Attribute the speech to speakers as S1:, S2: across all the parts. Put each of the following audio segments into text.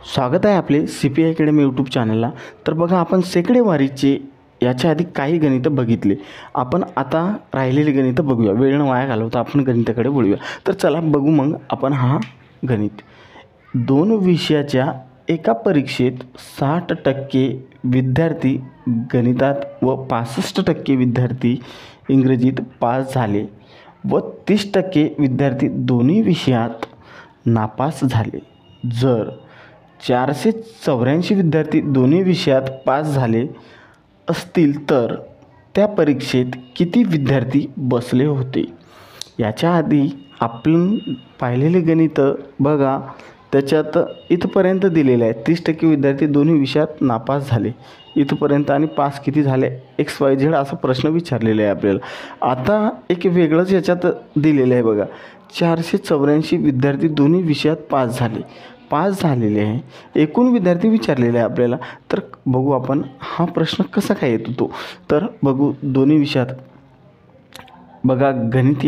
S1: स्वागत आहे आपले CPI अकॅडमी यूट्यूब चॅनलला। तर बघा, आपण शेकडेवारीचे याच्या आधी काही गणितं बघितले। आपण आता राहिलेली गणितं बघूया, वेळ न वाया घालवता आपण गणिताकडे वळूया। तर चला बघू मग आपण हा गणित। दोन विषयाच्या एका परीक्षेत 60% विद्यार्थी गणितात व 65% विद्यार्थी इंग्रजीत पास झाले व 30% विद्यार्थी दोन्ही विषयात नापास झाले। जर 484 विद्यार्थी दोन्ही विषयात पास झाले असतील तर त्या परीक्षेत किती विद्यार्थी बसले होते? याच्या आधी आपण पाहिलेले गणित बघा, त्याच्यात इथपर्यंत दिलेलं आहे 30% विद्यार्थी दोन्ही विषयात नापास झाले इथपर्यंत, आणि पास किती झाले XYZ असा प्रश्न विचारलेला आहे आपल्याला। आता एक वेगळंच याच्यात दिलेलं आहे बघा, 484 विद्यार्थी दोन्ही विषयात पास झालेले आहे, एकूण विद्यार्थी विचारलेले आहे आपल्याला। तर बघू आपण हा प्रश्न कसा काय येतो तो। तर बघू, दोन्ही विषयात बघा, गणित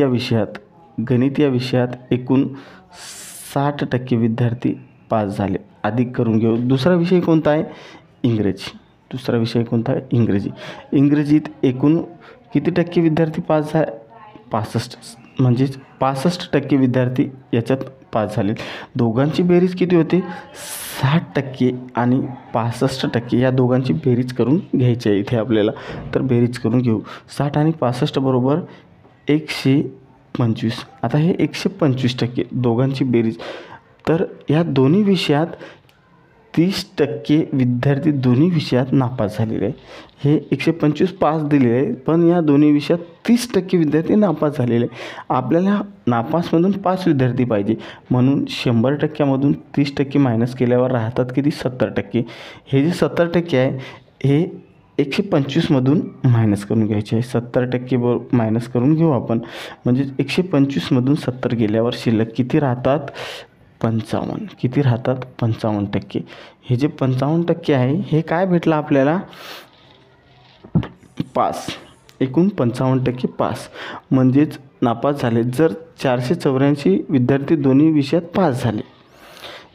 S1: या विषयात एकूण 60% विद्यार्थी पास झाले, अधिक करून घेऊ। दुसरा विषय कोणता आहे? इंग्रजी। इंग्रजीत एकूण किती टक्के विद्यार्थी पास झाले? 65, म्हणजेच 65% विद्यार्थी याच्यात पास झाले। दोघांची बेरीज किती होते? 60% आणि 65%, या दोघांची बेरीज करून घ्यायची आहे इथे आपल्याला। तर बेरीज करून घेऊ। 60 आणि 65 बरोबर 125। आता हे 125% दोघांची बेरीज। तर या दोन्ही विषयात 30% विद्यार्थी दोन्ही विषयात नापास झालेले आहे। हे 125 पास दिलेले आहे, पण या दोन्ही विषयात 30% विद्यार्थी नापास झालेले आहे। आपल्याला नापासमधून 5 विद्यार्थी पाहिजे, म्हणून 100%मधून 30% मायनस केल्यावर राहतात किती? 70%। हे जे 70% आहे हे 125मधून मायनस करून घ्यायचे आहे। 70% मायनस करून घेऊ आपण, म्हणजे 125मधून 70 गेल्यावर शिल्लक किती राहतात? 55। किती राहतात? 55%। हे जे 55% आहे हे काय भेटलं आपल्याला? पास। एकूण 55% पास, म्हणजेच नापास झाले। जर 484 विद्यार्थी दोन्ही विषयात पास झाले,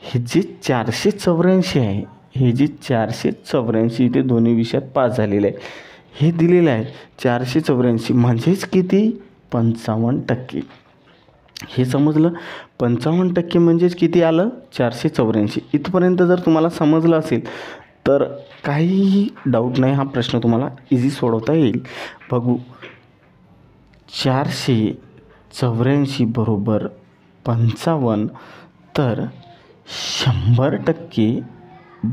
S1: हे जे 484 आहे, हे जे 484 इथे दोन्ही विषयात पास झालेले आहे, हे दिलेलं आहे 484, म्हणजेच किती? 55%। हे समजलं? 55% म्हणजेच किती आलं? 484। इथपर्यंत जर तुम्हाला समजलं असेल तर काहीही डाऊट नाही, हा प्रश्न तुम्हाला इझी सोडवता येईल। बघू, 484 बरोबर 55, तर 100%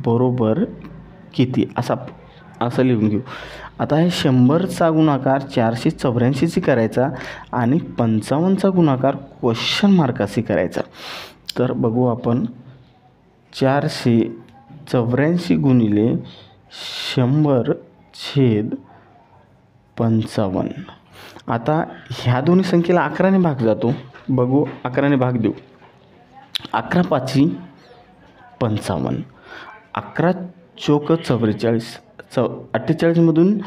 S1: बरोबर किती असं लिहून घेऊ। आता हे 100चा गुणाकार 484शी करायचा आणि 55चा गुणाकार क्वेश्चन मार्काशी करायचा। तर बघू आपण, 484 गुणिले 100/55। आता ह्या दोन्ही संख्येला 11ने भाग जातो। बघू, 11ने भाग देऊ। 11 5 55, 11 चौक 44, 48मधून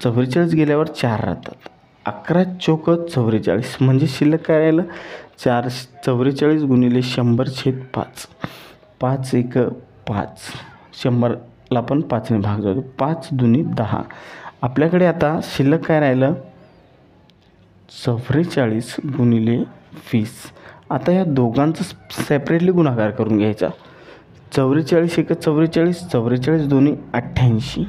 S1: 44 गेल्यावर 4 राहतात। 11 चौक 44, म्हणजे शिल्लक काय राहिलं? 44 गुणिले 100/5, 5 1 5, 100ला पण 5ने भाग जातो, 5 दुनी 10। आपल्याकडे आता शिल्लक काय राहिलं? 44 गुणिले 20। आता या दोघांचं सेपरेटली गुणाकार करून घ्यायचा। 44 1 44, 44 दोन्ही 88,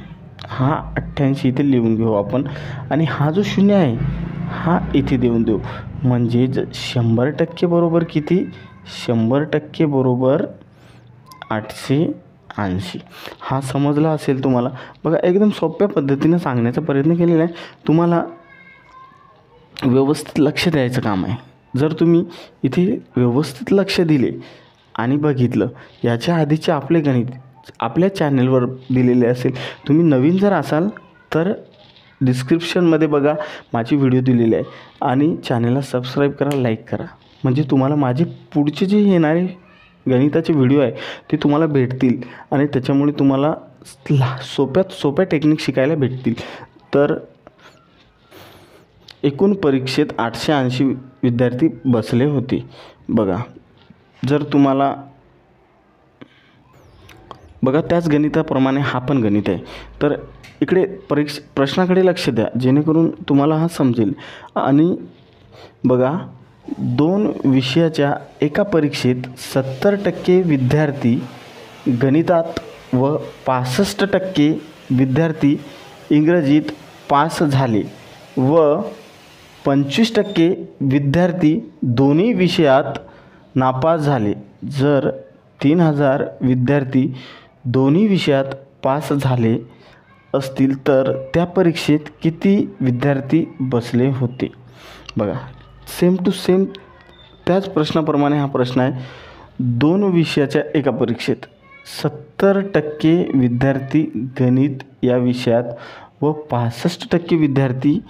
S1: हा 88 इथे लिहून घेऊ आपण, आणि हा जो 0 आहे हा इथे देऊन देऊ। म्हणजे 100% बरोबर किती? 100% बरोबर 880। हा समजला असेल तुम्हाला। बघा, एकदम सोप्या पद्धतीने सांगण्याचा प्रयत्न केलेला आहे, तुम्हाला व्यवस्थित लक्ष द्यायचं काम आहे। जर तुम्ही इथे व्यवस्थित लक्ष दिले आणि बघितलं, याच्या आधीचे आपले गणित आपल्या चॅनलवर दिलेले असेल, तुम्ही नवीन जर असाल तर डिस्क्रिप्शनमध्ये बघा माझी व्हिडिओ दिलेली आहे, आणि चॅनलला सबस्क्राईब करा, लाईक करा, म्हणजे तुम्हाला माझे पुढचे जे येणारे गणिताचे व्हिडिओ आहे ते तुम्हाला भेटतील, आणि त्याच्यामुळे तुम्हाला सोप्यात सोप्या टेक्निक शिकायला भेटतील। तर एकूण परीक्षेत 880 विद्यार्थी बसले होते। बघा, जर तुम्हाला बघा त्याच गणिताप्रमाणे हा पण गणित आहे. तर इकडे प्रश्नाकडे लक्ष द्या जेणेकरून तुम्हाला हा समजेल. आणि बघा 2 विषयाच्या एका परीक्षेत 70% विद्यार्थी गणितात व 65% विद्यार्थी इंग्रजीत पास झाले व 25% विद्यार्थी दोन्ही विषयात नापास झाले. जर 3000 विद्यार्थी दोन्ही विषयात पास झाले असतील तर त्या परीक्षेत किती विद्यार्थी बसले होते. बघा सेम टू सेम त्याच प्रश्नाप्रमाणे हा प्रश्न आहे. 2 विषयाच्या एका परीक्षेत 70% विद्यार्थी गणित या विषयात व 65% विद्यार्थी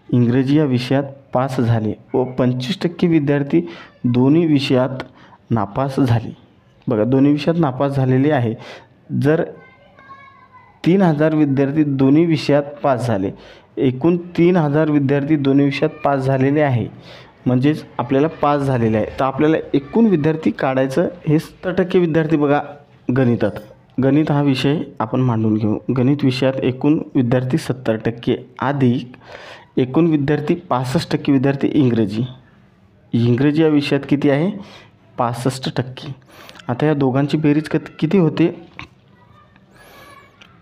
S1: इंग्रजी या विषयात पास झाले व 25% विद्यार्थी दोन्ही विषयात नापास झाले. बघा दोन्ही विषयात नापास झालेले आहे. जर 3000 विद्यार्थी दोन्ही विषयात पास झाले, एकूण 3000 विद्यार्थी दोन्ही विषयात पास झालेले आहे म्हणजेच आपल्याला पास झालेले आहे. तर आपल्याला एकूण विद्यार्थी काढायचं. हे 70% विद्यार्थी बघा गणितात, गणित हा विषय आपण मांडून घेऊ. गणित विषयात एकूण विद्यार्थी 70% अधिक एकूण विद्यार्थी 65% विद्यार्थी इंग्रजी या विषयात किती आहे 65%. आता या दोघांची बेरीज किती होते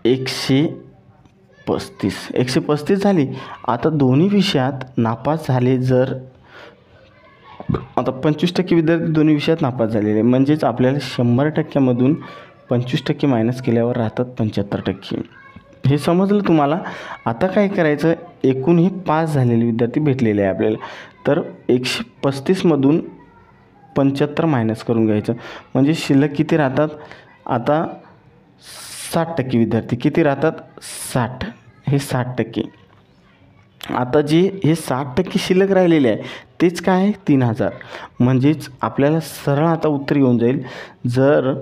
S1: 135 झाली. आता दोन्ही विषयात नापास झाले. जर आता 25% विद्यार्थी दोन्ही विषयात नापास झालेले म्हणजेच आपल्याला 100%मधून 25% मायनस केल्यावर राहतात 75%. हे समजलं तुम्हाला. आता काय करायचं एकूण हे पास झालेले विद्यार्थी भेटलेले आहे आपल्याला. तर 135मधून 75 मायनस करून घ्यायचं म्हणजे शिल्लक किती राहतात. आता 60% विद्यार्थी किती राहतात 60. हे 60%. आता जे हे 60% शिल्लक राहिलेले आहे तेच काय आहे 3000. म्हणजेच आपल्याला सरळ आता उत्तर येऊन जाईल. जर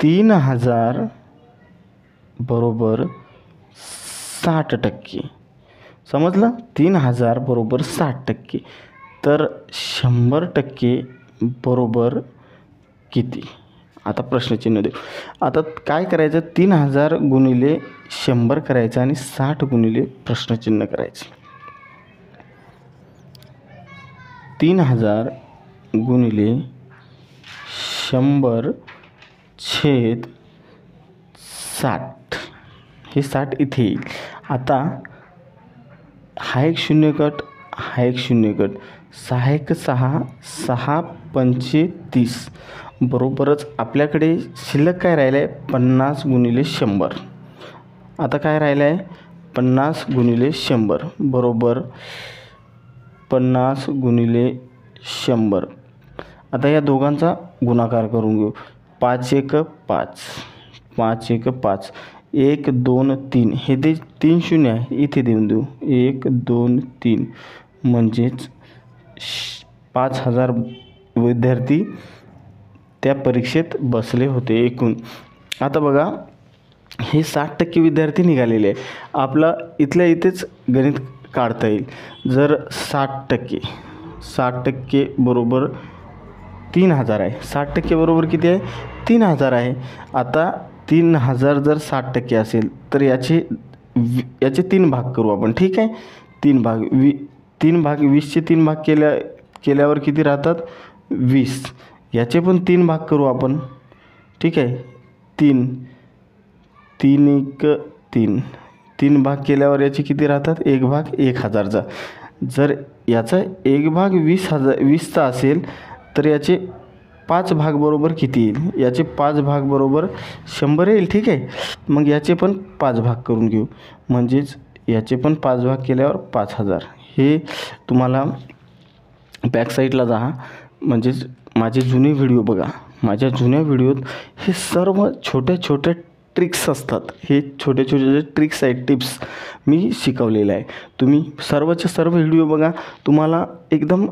S1: 3000 बरोबर 60%, समजलं 3000 बरोबर 60%, तर 100% बरोबर किती. आता प्रश्नचिन्ह देऊ. आता काय करायचं 3000 गुणिले 100 करायचं आणि 60 गुणिले प्रश्नचिन्ह करायचे. 3000 गुणिले 100 छेद 60. हे 60 इथे येईल. आता हा एक शून्य कट, हा एक शून्य कट, 6 1 6, 6 पंचे 30 बरोबरच आपल्याकडे शिल्लक काय राहिलं आहे 50 गुणिले 100. आता काय राहिलं आहे 50 गुणिले 100 बरोबर 50 गुणिले 100. आता या दोघांचा गुणाकार करून घेऊ. 5 1 5, 5 1 5, 1 2 3, हे ते 3 शून्य आहे इथे देऊन देऊ. 1 2 3 म्हणजेच 5000 विद्यार्थी त्या परीक्षेत बसले होते एकूण. आता बघा हे 60% विद्यार्थी निघालेले आहे. आपला इथल्या इथेच गणित काढता येईल. जर 60% बरोबर 3000 आहे. 60% बरोबर किती आहे 3000 आहे. आता 3000 जर 60% असेल तर याचे 3 भाग करू आपण. ठीक आहे 3 भाग 20चे 3 भाग केल्यावर किती राहतात 20. याचे पण 3 भाग करू आपण. ठीक आहे 3 3 1 3 भाग केल्यावर याचे किती राहतात 1 भाग 1000चा. जर याचा 1 भाग 20चा असेल तर याचे 5 भाग बरोबर किती येईल. याचे 5 भाग बरोबर 100 येईल. ठीक आहे मग याचे पण 5 भाग करून घेऊ. म्हणजेच याचे पण 5 भाग केल्यावर 5000. हे तुम्हाला बॅकसाईडला जा. म्हणजेच माझे जुने व्हिडिओ बघा. माझ्या जुन्या व्हिडिओत हे सर्व छोट्या छोट्या ट्रिक्स असतात. हे छोटे छोटे ट्रिक्स आहेत, टिप्स मी शिकवलेलं आहे. तुम्ही सर्वचे सर्व व्हिडिओ बघा. तुम्हाला एकदम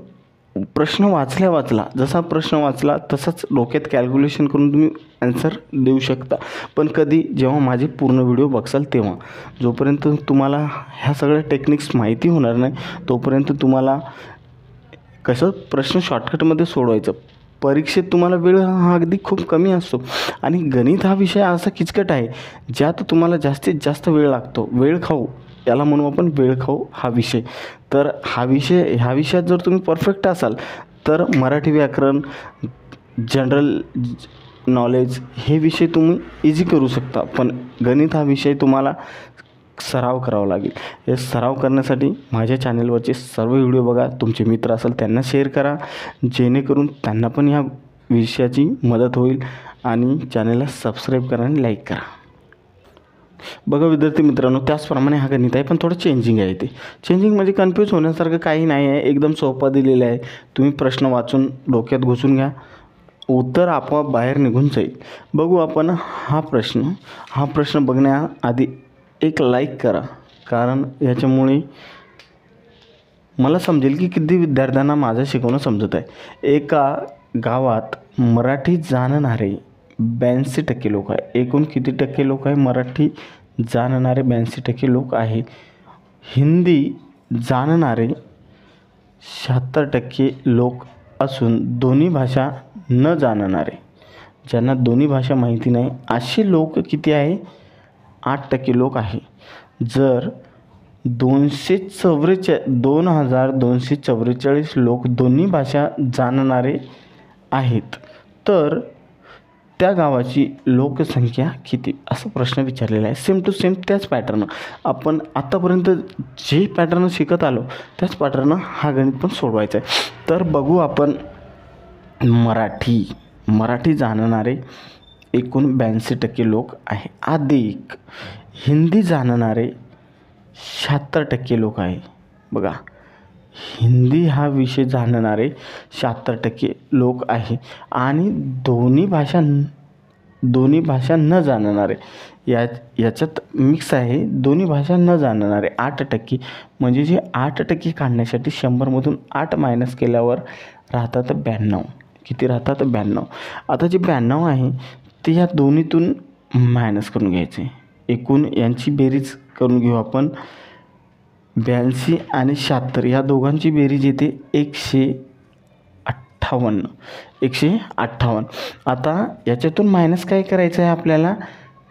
S1: प्रश्न वाचला जसा प्रश्न वाचला तसाच डोक्यात कॅल्क्युलेशन करून तुम्ही आन्सर देऊ शकता. पण कधी जेव्हा माझे पूर्ण व्हिडिओ बघसाल तेव्हा. जोपर्यंत तुम्हाला ह्या सगळ्या टेक्निक्स माहिती होणार नाही तोपर्यंत तुम्हाला कसं प्रश्न शॉर्टकटमध्ये सोडवायचं परीक्षेत तुम्हाला वेळ हा अगदी खूप कमी असतो आणि गणित हा विषय असा किचकट आहे ज्यात तुम्हाला जास्तीत जास्त वेळ लागतो. वेळ खाऊ याला म्हणू आपण, वेळ खाऊ हा विषय. तर ह्या विषयात जर तुम्ही परफेक्ट असाल तर मराठी व्याकरण, जनरल नॉलेज हे विषय तुम्ही इझी करू शकता. पण गणित हा विषय तुम्हाला सराव करावा लागेल. हे सराव करण्यासाठी माझ्या चॅनलवरचे सर्व व्हिडिओ बघा. तुमचे मित्र असेल त्यांना शेअर करा, जेणेकरून त्यांना पण ह्या विषयाची मदत होईल. आणि चॅनलला सबस्क्राईब करा आणि लाईक करा. बघा विद्यार्थी मित्रांनो, त्याचप्रमाणे हा गणित आहे, पण थोडं चेंजिंग आहे. ते चेंजिंग म्हणजे कन्फ्यूज होण्यासारखं काही नाही आहे. एकदम सोपा दिलेलं आहे. तुम्ही प्रश्न वाचून डोक्यात घुसून घ्या, उत्तर आपोआप बाहेर निघून जाईल. बघू आपण हा प्रश्न बघण्याआधी एक लाईक करा, कारण याच्यामुळे मला समजेल की किती विद्यार्थ्यांना माझं शिकवणं समजत आहे. एका गावात मराठी जाणणारे 82% लोक आहे. एकूण किती टक्के लोक आहे? मराठी जाणणारे 82% लोक आहे. हिंदी जाणणारे 76% लोक असून दोन्ही भाषा न जाणणारे, ज्यांना दोन्ही भाषा माहिती नाही, असे लोक किती आहे? 8% लोक आहे. जर 2244 लोक दोन्ही भाषा जाणणारे आहेत तर त्या गावाची लोकसंख्या किती? असा प्रश्न विचारलेला आहे. सेम टू सेम त्याच पॅटर्न आपण आत्तापर्यंत जे पॅटर्न शिकत आलो त्याच पॅटर्न हा गणित पण सोडवायचा आहे. तर बघू आपण मराठी जाणणारे एकूण 82% लोक आहे, अधिक हिंदी जाणणारे 76% लोक आहे. बघा, हिंदी हा विषय जाणणारे 76% लोक आहे आणि दोन्ही भाषा न जाणणारे याच्यात मिक्स आहे. दोन्ही भाषा न जाणणारे 8%, म्हणजे जे 8% काढण्यासाठी 100मधून 8 मायनस केल्यावर राहतात 92. किती राहतात? 92. आता जे 92 आहे ते ह्या दोन्हीतून मायनस करून घ्यायचे. एकूण यांची बेरीज करून घेऊ आपण. 82 आणि 76 या दोघांची बेरीज येते 158. आता याच्यातून मायनस काय करायचं आहे आपल्याला?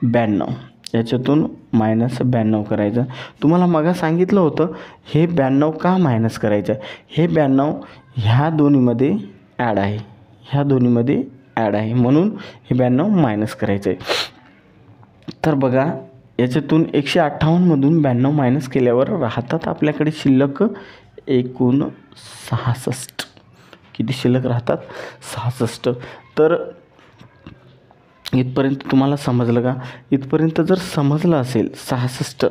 S1: 92. याच्यातून मायनस 92 करायचं. तुम्हाला मग सांगितलं होतं हे 92 का मायनस करायचं आहे? हे 92 ह्या दोन्हीमध्ये ॲड आहे, म्हणून हे 92 मायनस करायचं आहे. तर बघा, याच्यातून 158मधून 92 मायनस केल्यावर राहतात आपल्याकडे शिल्लक एकूण 66. किती शिल्लक राहतात? 66. तर इथपर्यंत तुम्हाला समजलं का? इथपर्यंत जर समजलं असेल 66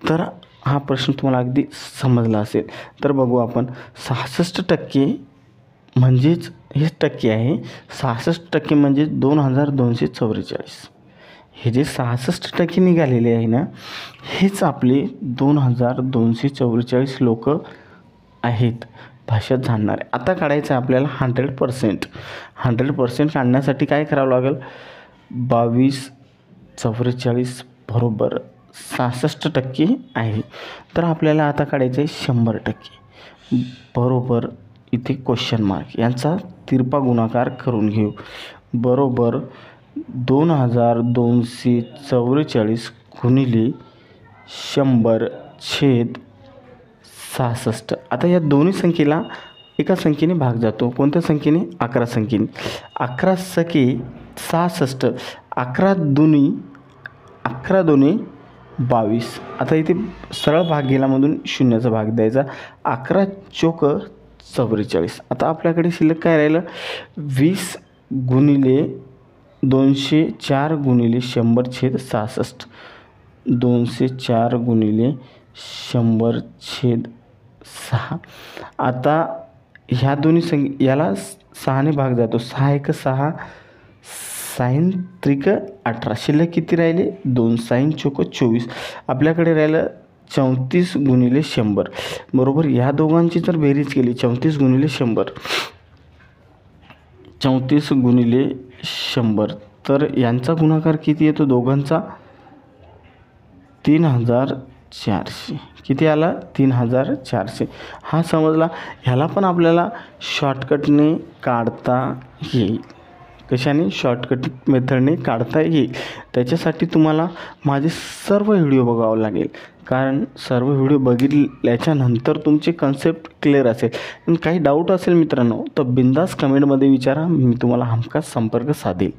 S1: तर हा प्रश्न तुम्हाला अगदी समजला असेल. तर बघू आपण 66% म्हणजेच हेच टक्के आहे. 66% म्हणजे 2244. हे जे 66% निघालेले आहे ना, हेच आपले 2244 लोक आहेत भाषा जाणणारे. आता काढायचं आहे आपल्याला 100% काढण्यासाठी काय करावं लागेल? 2244 बरोबर 66% आहे. तर आपल्याला आता काढायचं आहे 100% बरोबर. इथे क्वेश्चन मार्क यांचा तिरपा गुणाकार करून घेऊ. बरोबर 2244 गुणिले 100/66. आता या दोन्ही संख्येला एका संख्येने भाग जातो. कोणत्या संख्येने? 11 संख्येने. 11 सके 66. 11 दुनी 22. आता इथे सरळ भाग गेल्यामधून शून्याचा भाग द्यायचा. 11 चोक 44. आता आपल्याकडे शिल्लक काय राहिलं? 20 गुणिले 204 गुणिले 100/66. 204 गुणिले 100/6. आता ह्या दोन्ही याला 6ने भाग जातो. 6 1 6, साईन त्रिक 18. शिल्लक किती राहिले? 2. साईन चोक 24. आपल्याकडे राहिलं 34 गुणिले 100 बरोबर. या दोघांची जर बेरीज केली 34 गुणिले 100 तर यांचा गुणाकार किती येतो दोघांचा? 3000 400 किती आला 3400 हा समजला. ह्याला पण आपल्याला शॉर्टकटने काढता येईल. कशाने? शॉर्टकट मेथडने काढता येईल. त्याच्यासाठी तुम्हाला माझे सर्व व्हिडिओ बघावं लागेल, कारण सर्व व्हिडिओ बघितल्याच्यानंतर तुमचे कन्सेप्ट क्लिअर असेल. आणि काही डाऊट असेल मित्रांनो तर बिंदास कमेंटमध्ये विचारा, मी तुम्हाला हमखास संपर्क साधेल.